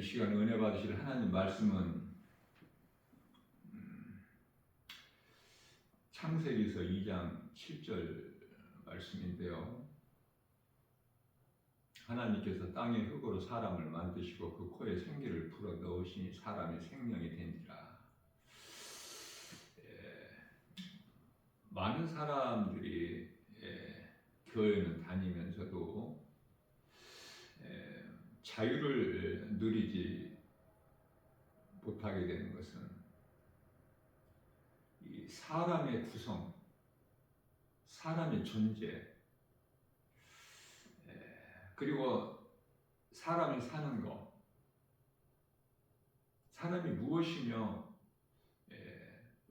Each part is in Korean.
이 시간 은혜 받으실 하나님 말씀은 창세기서 2장 7절 말씀인데요. 하나님께서 땅의 흙으로 사람을 만드시고 그 코에 생기를 불어 넣으시니 사람이 생명이 된지라. 많은 사람들이 교회는 다니면서도 자유를 누리지 못하게 되는 것은 이 사람의 구성, 사람의 존재, 그리고 사람이 사는 것, 사람이 무엇이며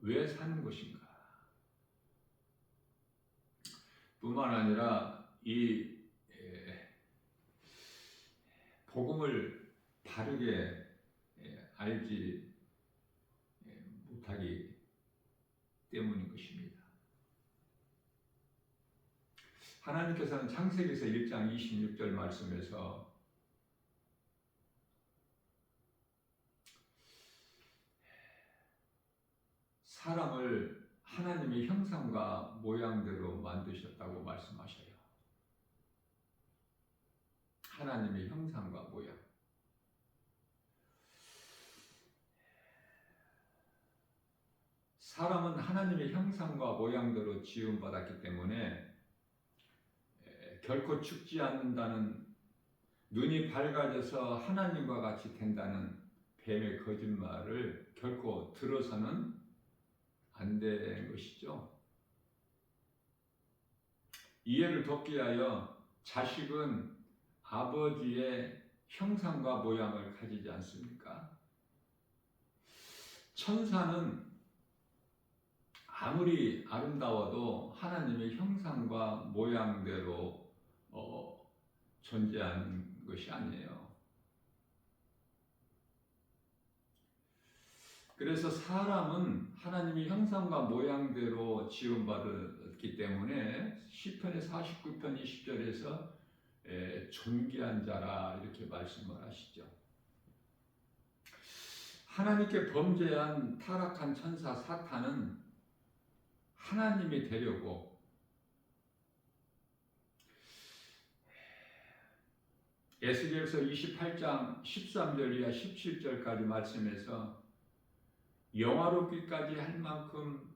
왜 사는 것인가 뿐만 아니라 이 복음을 바르게 알지 못하기 때문인 것입니다. 하나님께서는 창세기서 1장 26절 말씀에서 사람을 하나님의 형상과 모양대로 만드셨다고 말씀하셔요. 하나님의 형상과 모양. 사람은 하나님의 형상과 모양대로 지음받았기 때문에 결코 죽지 않는다는, 눈이 밝아져서 하나님과 같이 된다는 뱀의 거짓말을 결코 들어서는 안 되는 것이죠. 이해를 돕기 위하여 자식은 아버지의 형상과 모양을 가지지 않습니까? 천사는 아무리 아름다워도 하나님의 형상과 모양대로 존재하는 것이 아니에요. 그래서 사람은 하나님의 형상과 모양대로 지음받았기 때문에 시편의 49편 20절에서 존귀한 자라 이렇게 말씀을 하시죠. 하나님께 범죄한 타락한 천사 사탄은 하나님이 되려고 에스겔서 28장 13절 이하 17절까지 말씀에서 영화롭기까지 할 만큼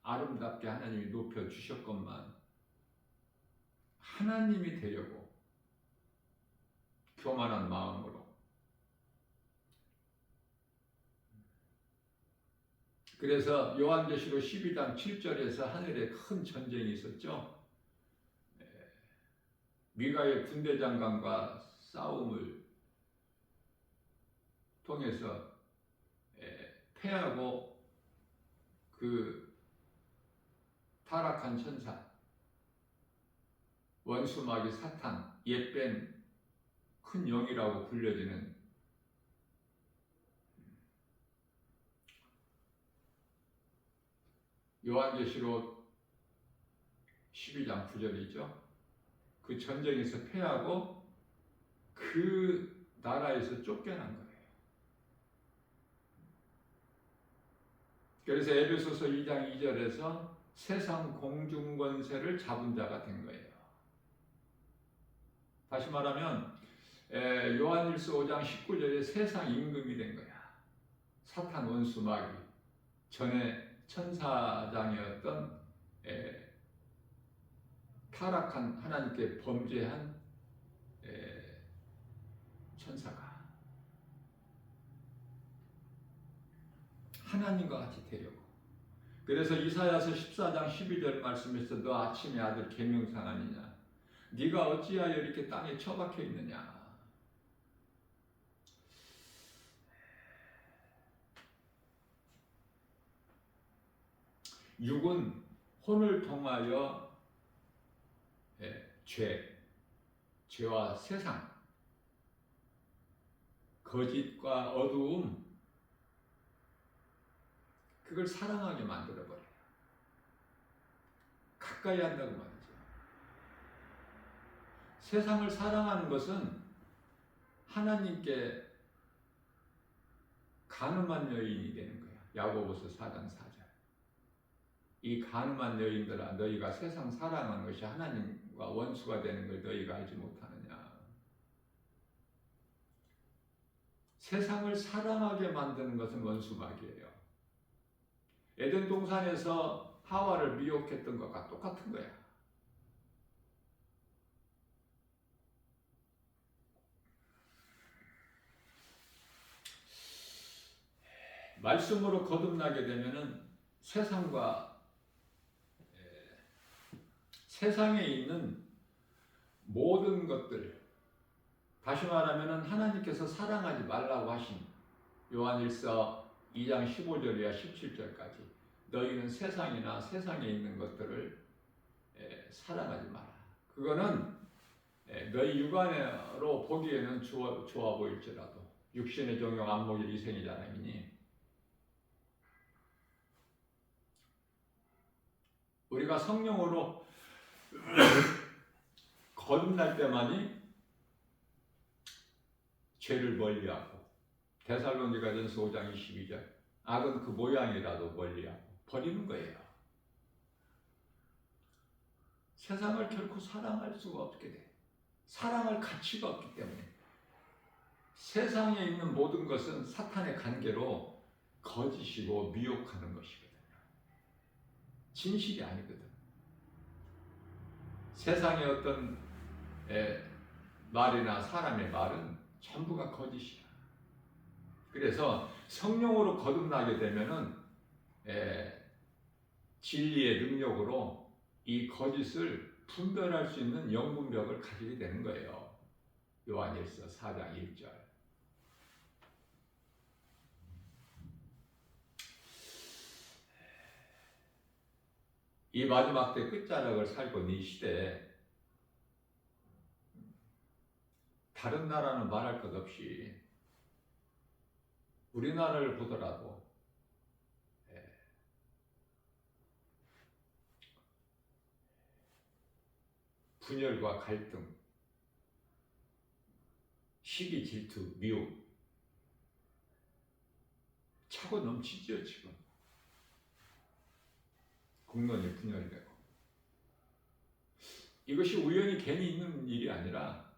아름답게 하나님이 높여주셨건만 하나님이 되려고 교만한 마음으로, 그래서 요한계시록 12장 7절에서 하늘에 큰 전쟁이 있었죠. 미가엘 군대장관과 싸움을 통해서 패하고 그 타락한 천사, 원수마귀 사탄, 옛뱀, 큰 영이라고 불려지는 요한계시록 12장 9절이죠. 그 전쟁에서 패하고 그 나라에서 쫓겨난 거예요. 그래서 에베소서 2장 2절에서 세상 공중권세를 잡은 자가 된 거예요. 다시 말하면 요한일서 5장 19절에 세상 임금이 된 거야. 사탄 원수 마귀, 전에 천사장이었던 타락한, 하나님께 범죄한 천사가 하나님과 같이 되려고. 그래서 이사야서 14장 12절 말씀에서 너 아침의 아들 계명상 아니냐, 네가 어찌하여 이렇게 땅에 처박혀 있느냐. 육은 혼을 통하여 죄와 세상, 거짓과 어두움, 그걸 사랑하게 만들어버려요. 가까이 한다고 말이죠. 세상을 사랑하는 것은 하나님께 간음한 여인이 되는 거야. 야고보서 4장 4절. 이 간음한 여인들아, 너희가 세상 사랑하는 것이 하나님과 원수가 되는 걸 너희가 알지 못하느냐. 세상을 사랑하게 만드는 것은 원수막이에요. 에덴 동산에서 하와를 미혹했던 것과 똑같은 거야. 말씀으로 거듭나게 되면은 세상에 있는 모든 것들, 다시 말하면은 하나님께서 사랑하지 말라고 하신 요한일서 2장 15절이야 17절까지 너희는 세상이나 세상에 있는 것들을 사랑하지 마라. 그거는 너희 육안으로 보기에는 좋아 보일지라도 육신의 종용 안목이 이생이잖아요. 우리가 성령으로 거듭날 때만이 죄를 멀리하고, 데살로니가전서 5장 22절 악은 그 모양이라도 멀리하고 버리는 거예요. 세상을 결코 사랑할 수가 없게 돼. 사랑할 가치가 없기 때문에. 세상에 있는 모든 것은 사탄의 관계로 거짓이고 미혹하는 것이거든요. 진실이 아니거든. 세상의 어떤 말이나 사람의 말은 전부가 거짓이야. 그래서 성령으로 거듭나게 되면은 진리의 능력으로 이 거짓을 분별할 수 있는 영분벽을 가지게 되는 거예요. 요한일서 4장 1절. 이 마지막 때 끝자락을 살고 있는 이 시대에 다른 나라는 말할 것 없이 우리나라를 보더라도 분열과 갈등, 시기, 질투, 미움 차고 넘치죠. 지금 국론이 분열되고, 이것이 우연히 괜히 있는 일이 아니라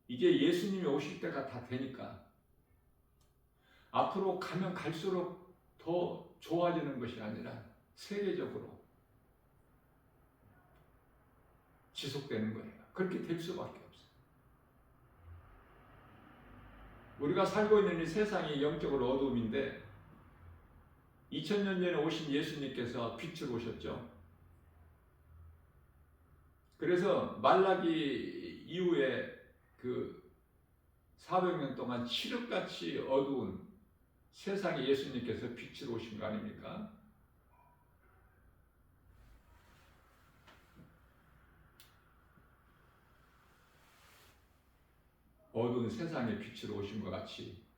이제 예수님이 오실 때가 다 되니까 앞으로 가면 갈수록 더 좋아지는 것이 아니라 세계적으로 지속되는 거예요. 그렇게 될 수밖에 없어요. 우리가 살고 있는 이 세상이 영적으로 어두움인데 2000년 전에 오신 예수님께서 빛을 오셨죠. 그래서 말라기 이후에 그 400년 동안 칠흑같이 어두운 세상에 예수님께서 빛을 오신 거 아닙니까? 어두운 세상에 빛으로 오신 것 같이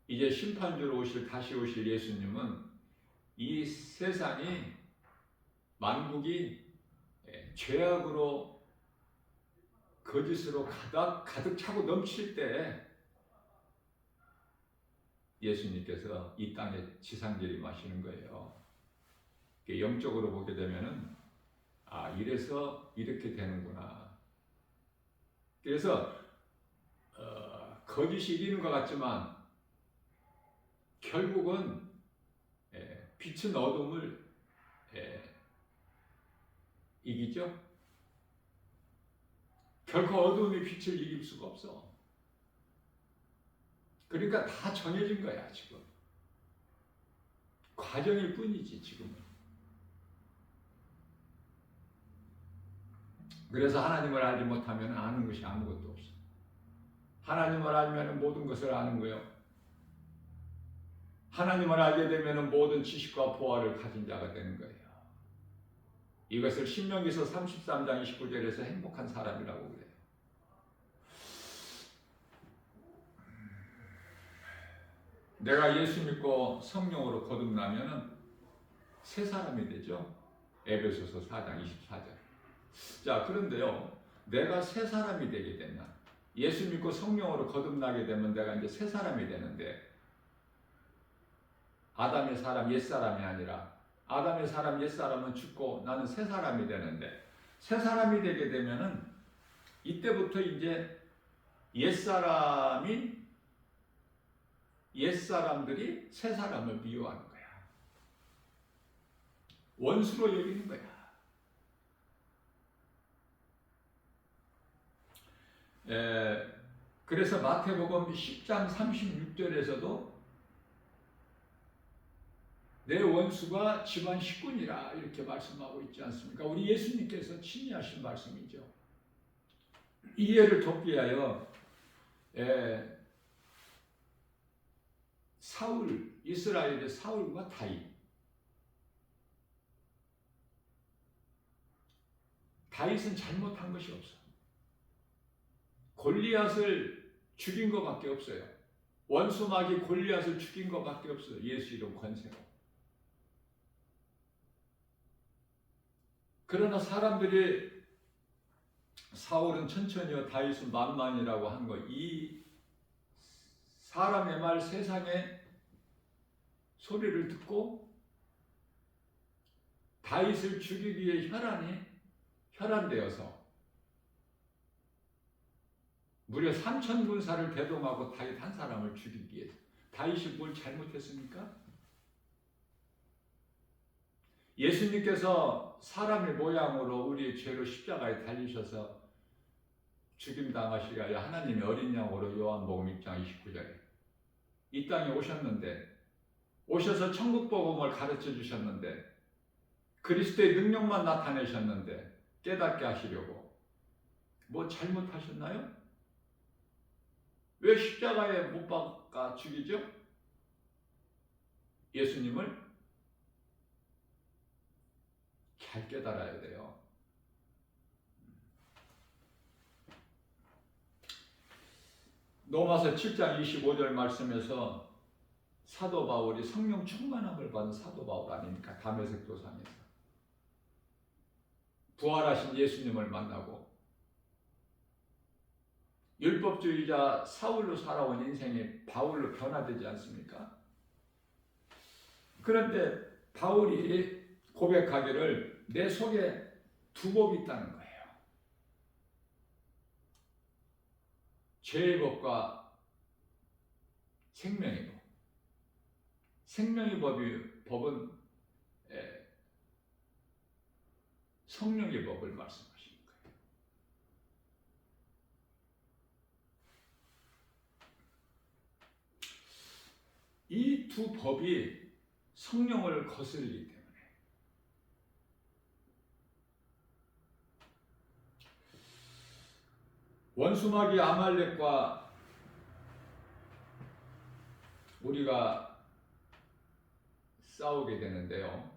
이제 심판주로 다시 오실 예수님은 이 세상이, 만국이 죄악으로 거짓으로 가득 차고 넘칠 때 예수님께서 이 땅에 지상재림하시는 거예요. 영적으로 보게 되면은 이래서 이렇게 되는구나. 그래서 거짓이 이기는 것 같지만 결국은 빛은 어둠을 이기죠. 결코 어둠이 빛을 이길 수가 없어. 그러니까 다 정해진 거야. 지금 과정일 뿐이지 지금은. 그래서 하나님을 알지 못하면 아는 것이 아무것도 없어. 하나님을 알면 모든 것을 아는 거예요. 하나님을 알게 되면 모든 지식과 보화를 가진 자가 되는 거예요. 이것을 신명기서 33장 29절에서 행복한 사람이라고 그래요. 내가 예수 믿고 성령으로 거듭나면 새 사람이 되죠. 에베소서 4장 24절. 자, 그런데요, 내가 새 사람이 되게 되면 예수 믿고 성령으로 거듭나게 되면 내가 이제 새 사람이 되는데, 아담의 사람, 옛사람이 아니라 아담의 사람, 옛사람은 죽고 나는 새 사람이 되는데, 새 사람이 되게 되면은 이때부터 이제 옛사람들이 새 사람을 미워하는 거야. 원수로 여기는 거야. 그래서 마태복음 10장 36절에서도 내 원수가 집안 식구니라 이렇게 말씀하고 있지 않습니까? 우리 예수님께서 친히 하신 말씀이죠. 이해를 돕기 위하여 이스라엘의 사울과 다윗은 잘못한 것이 없어. 골리앗을 죽인 것밖에 없어요. 원수막이 골리앗을 죽인 것밖에 없어요. 예수 이름 권세로. 그러나 사람들이 사울은 천천히요, 다윗은 만만이라고 한 거, 이 사람의 말, 세상의 소리를 듣고 다윗을 죽이기 위해 혈안되어서 무려 3,000군사를 대동하고 다윗 한 사람을 죽이기 위해서. 다윗이 뭘 잘못했습니까? 예수님께서 사람의 모양으로 우리의 죄로 십자가에 달리셔서 죽임당하시기 위하여 하나님의 어린 양으로 요한복음 6장 29절에 이 땅에 오셨는데, 오셔서 천국 복음을 가르쳐 주셨는데, 그리스도의 능력만 나타내셨는데 깨닫게 하시려고 뭐 잘못하셨나요? 왜 십자가에 못 박아 죽이죠? 예수님을 잘 깨달아야 돼요. 로마서 7장 25절 말씀에서 사도 바울이 성령 충만함을 받은 사도 바울 아닙니까? 다메섹 도상에서 부활하신 예수님을 만나고 율법주의자 사울로 살아온 인생이 바울로 변화되지 않습니까? 그런데 바울이 고백하기를 내 속에 두 법이 있다는 거예요. 죄의 법과 생명의 법. 생명의 법은 성령의 법을 말씀하시는 거예요. 이 두 법이 성령을 거스르기 때문에 원수마귀 아말렉과 우리가 싸우게 되는데요.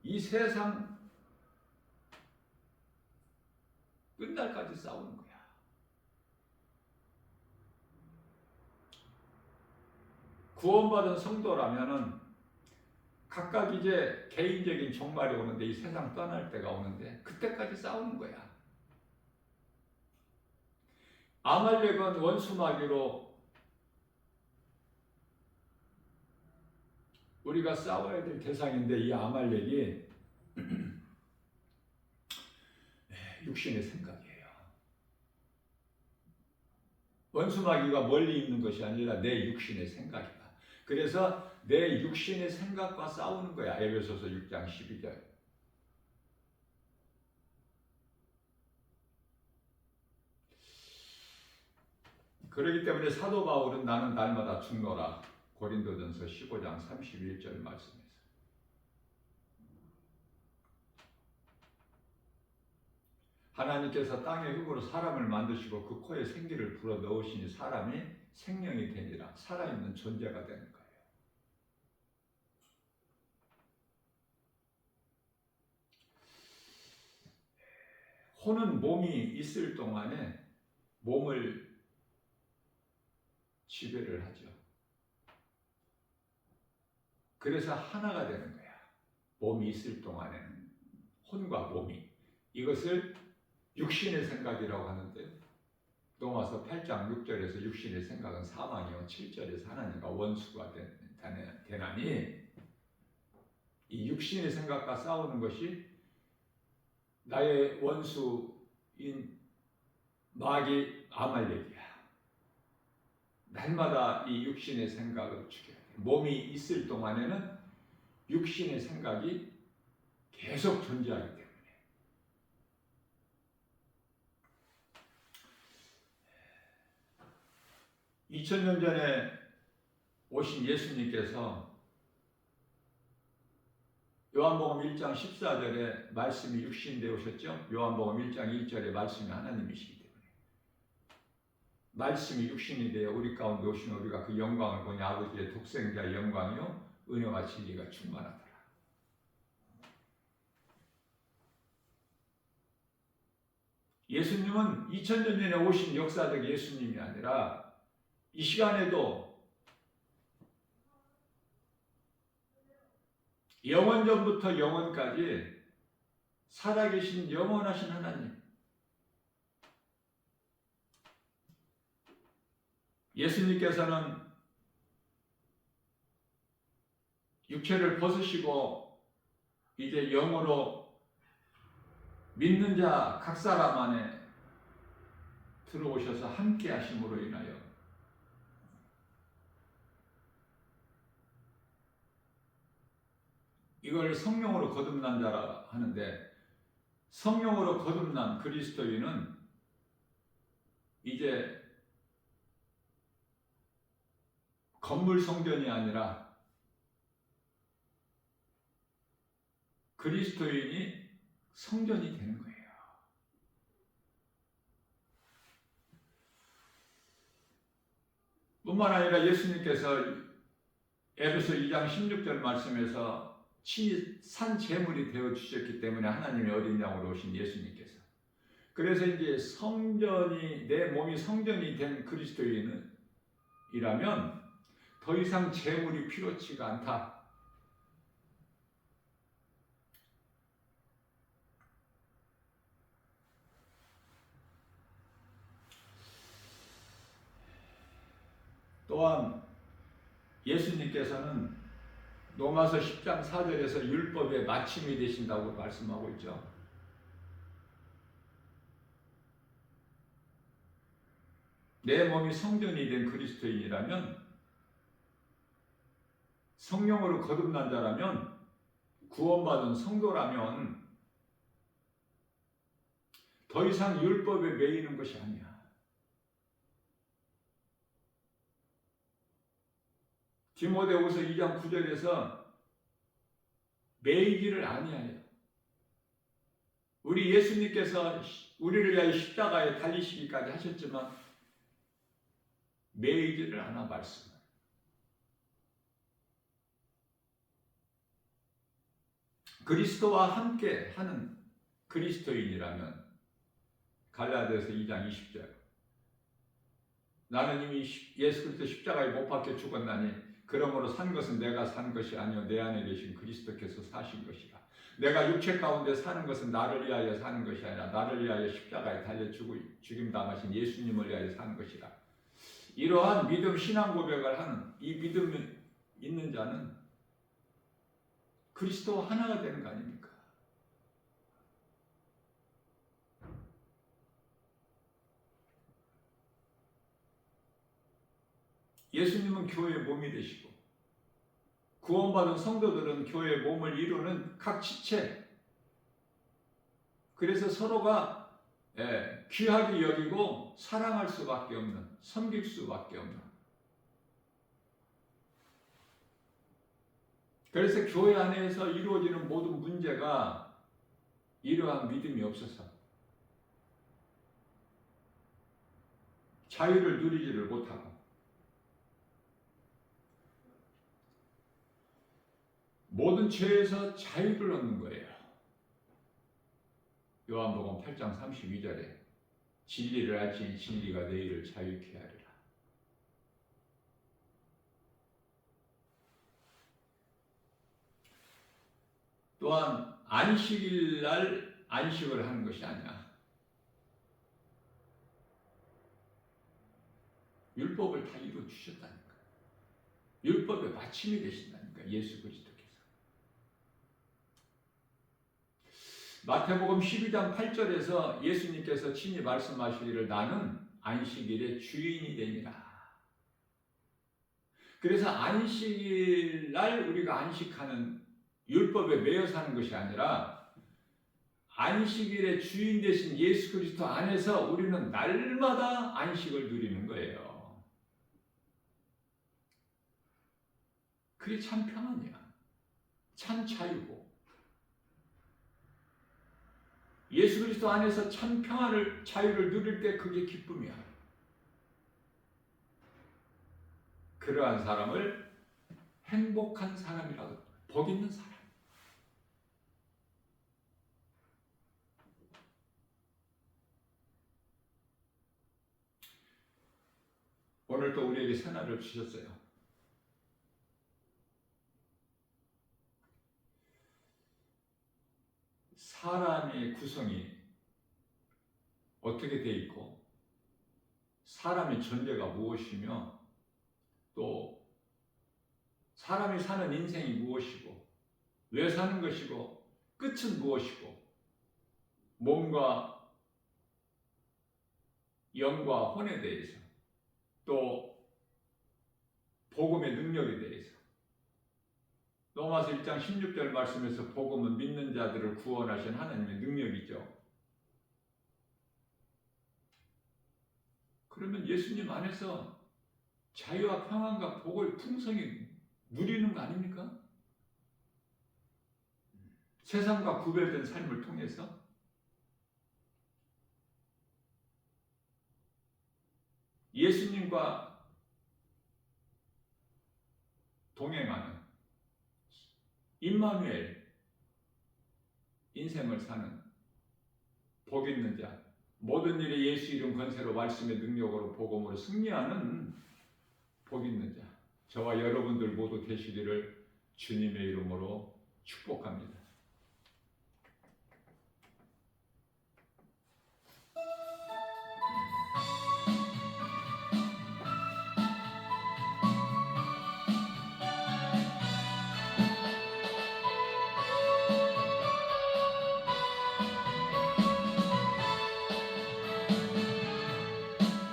이 세상 끝날까지 싸우는 거야. 구원받은 성도라면은 각각 이제 개인적인 종말이 오는데, 이 세상 떠날 때가 오는데 그때까지 싸우는 거야. 아말렉은 원수마귀로 우리가 싸워야 될 대상인데, 이 아말렉이 육신의 생각이에요. 원수마귀가 멀리 있는 것이 아니라 내 육신의 생각이다. 그래서 내 육신의 생각과 싸우는 거야. 에베소서 6장 12절. 그렇기 때문에 사도 바울은 나는 날마다 죽노라. 고린도전서 15장 31절 말씀에서. 하나님께서 땅의 흙으로 사람을 만드시고 그 코에 생기를 불어 넣으시니 사람이 생명이 되니라. 살아있는 존재가 되는 거예요. 혼은 몸이 있을 동안에 몸을 지배를 하죠. 그래서 하나가 되는 거야. 몸이 있을 동안에는 혼과 몸이. 이것을 육신의 생각이라고 하는데요. 로마서 8장 6절에서 육신의 생각은 사망이요 7절에서 하나님과 원수가 되나니 이 육신의 생각과 싸우는 것이 나의 원수인 마귀 아말렉이야. 날마다 이 육신의 생각을 죽여야 돼. 몸이 있을 동안에는 육신의 생각이 계속 존재하기 때문에 2000년 전에 오신 예수님께서 요한복음 1장 14절에 말씀이 육신되어 오셨죠. 요한복음 1장 1절에 말씀이 하나님이시기 때문에 말씀이 육신이 되어 우리 가운데 오신 우리가 그 영광을 보니 아버지의 독생자의 영광이요 은혜와 진리가 충만하더라. 예수님은 2000년 전에 오신 역사적 예수님이 아니라 이 시간에도 영원전부터 영원까지 살아계신 영원하신 하나님, 예수님께서는 육체를 벗으시고 이제 영으로 믿는 자 각 사람 안에 들어오셔서 함께 하심으로 인하여 이걸 성령으로 거듭난 자라 하는데, 성령으로 거듭난 그리스도인은 이제 건물 성전이 아니라 그리스도인이 성전이 되는 거예요. 뿐만 아니라 예수님께서 에베소 2장 16절 말씀에서 친히 산 제물이 되어 주셨기 때문에 하나님의 어린 양으로 오신 예수님께서, 그래서 이제 성전이, 내 몸이 성전이 된 그리스도인이라면 더 이상 제물이 필요치가 않다. 또한 예수님께서는 로마서 10장 4절에서 율법의 마침이 되신다고 말씀하고 있죠. 내 몸이 성전이 된 그리스도인이라면, 성령으로 거듭난 자라면, 구원받은 성도라면 더 이상 율법에 매이는 것이 아니야. 디모데후서 2장 9절에서 매이기를 아니하여, 우리 예수님께서 우리를 위하여 십자가에 달리시기까지 하셨지만 매이기를 않아 말씀을. 그리스도와 함께 하는 그리스도인이라면 갈라디아서 2장 20절, 나는 이미 예수 그리스도 십자가에 못 박혀 죽었나니 그러므로 산 것은 내가 산 것이 아니요 내 안에 계신 그리스도께서 사신 것이라. 내가 육체 가운데 사는 것은 나를 위하여 사는 것이 아니라 나를 위하여 십자가에 달려 죽임 당하신 예수님을 위하여 사는 것이라. 이러한 믿음 신앙 고백을 하는 이 믿음이 있는 자는 그리스도와 하나가 되는 거 아닙니까? 예수님은 교회의 몸이 되시고, 구원받은 성도들은 교회의 몸을 이루는 각 지체, 그래서 서로가 귀하게 여기고 사랑할 수밖에 없는, 섬길 수밖에 없는, 그래서 교회 안에서 이루어지는 모든 문제가 이러한 믿음이 없어서 자유를 누리지를 못하고, 모든 죄에서 자유를 얻는 거예요. 요한복음 8장 32절에 진리를 알지니 진리가 너희를 자유케 하리라. 또한 안식일 날 안식을 하는 것이 아니야. 율법을 다 이루어 주셨다니까. 율법의 마침이 되신다니까. 예수 그리스도께서. 마태복음 12장 8절에서 예수님께서 친히 말씀하시기를 나는 안식일의 주인이 되니라. 그래서 안식일 날 우리가 안식하는 율법에 매여 사는 것이 아니라 안식일의 주인 되신 예수 그리스도 안에서 우리는 날마다 안식을 누리는 거예요. 그게 참 평안이야. 참 자유고. 예수 그리스도 안에서 참 평안을, 자유를 누릴 때 그게 기쁨이야. 그러한 사람을 행복한 사람이라고, 복 있는 사람. 오늘 또 우리에게 새날을 주셨어요. 사람의 구성이 어떻게 돼 있고 사람의 존재가 무엇이며 또 사람이 사는 인생이 무엇이고 왜 사는 것이고 끝은 무엇이고 몸과 영과 혼에 대해서 또 복음의 능력에 대해서 로마서 1장 16절 말씀에서 복음은 믿는 자들을 구원하신 하나님의 능력이죠. 그러면 예수님 안에서 자유와 평안과 복을 풍성히 누리는 거 아닙니까? 세상과 구별된 삶을 통해서 예수님과 동행하는 임마누엘 인생을 사는 복 있는 자, 모든 일에 예수 이름 권세로 말씀의 능력으로 복음으로 승리하는 복 있는 자, 저와 여러분들 모두 되시기를 주님의 이름으로 축복합니다.